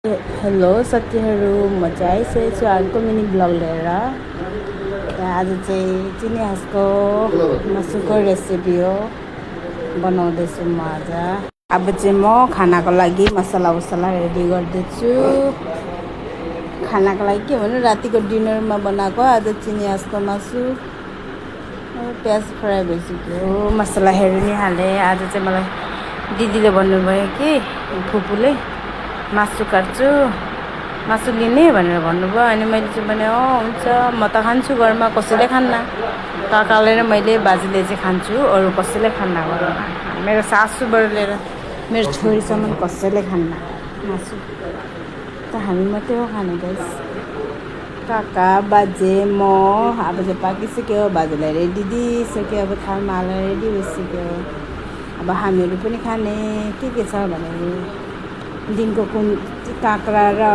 Hello साथीहरू, म चाहिँ आइसकेको छु अर्को मिनी ब्लग लिएर। आज चाहिँ चिनी हाँसको मासुको रेसिपी हो बनाउँदैछु म आज। अब चाहिँ म खानाको लागि मसला रेडी गर्दैछु। खानाको लागि के भन्नु, रातिको डिनरमा बनाएको आज चिनी हाँसको मासु। प्याज फ्राई भइसक्यो, मसलाहरू नि हालेँ। आज चाहिँ मलाई दिदीले भन्नुभयो कि फुपूले मासु काट्छु, मासु लिने भनेर भन्नुभयो। अनि मैले चाहिँ भने हुन्छ, म त खान्छु, घरमा कसैले खान्न। काकाले र मैले बाजेले चाहिँ खान्छु, अरू कसैले खान्न घरमा। मेरो सासूबाट लिएर मेरो छोरीसम्म कसैले खान्न मासु, त हामी मात्रै हो खाने गाइस। काका बाजे म। अब चाहिँ पाकिसक्यो, बाजेलाई रेडी दिइसक्यो, अब थालमा हालेर रेडी भइसक्यो। अब हामीहरू पनि खाने के छ भने दिनको काँक्रा र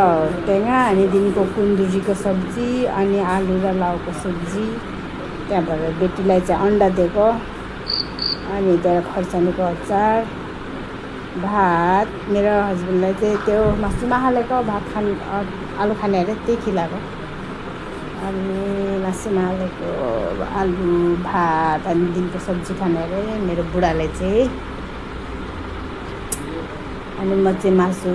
टेङ्गा, अनि दिनको कुन्दुरीको सब्जी, अनि आलु र लाउको सब्जी। त्यहाँबाट बेटीलाई चाहिँ अन्डा दिएको, अनि त्यहाँ खर्सानीको अचार, भात। मेरो हस्बेन्डलाई चाहिँ त्यो मासुमा हालेको भात आलु खाने अरे, त्यही खिलाएको। अनि मासुमा हालेको आलु भात, अनि दिनको सब्जी खाने अरे मेरो बुढाले चाहिँ। अनि म चाहिँ मासु।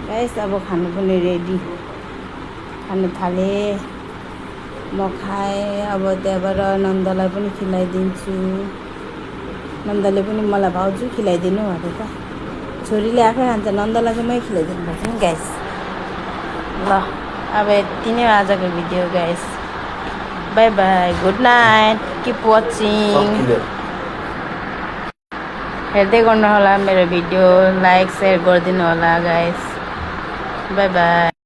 गाइस अब खानु पनि रेडी, खानु थालेँ। म खाएँ, अब त्यहाँबाट नन्दलाई पनि खिलाइदिन्छु। नन्दले पनि मलाई भाउजू खिलाइदिनु अरे त। छोरीले आफै खान्छ, नन्दलाई चाहिँ मै खिलाइदिनु पर्छ नि गाइस। ल अब यति नै आजको video guys. By by, good night, keep watching. हेर्दै गर्नु होला मेरो भिडियो, लाइक सेयर गरिदिनु होला गाइस। By by.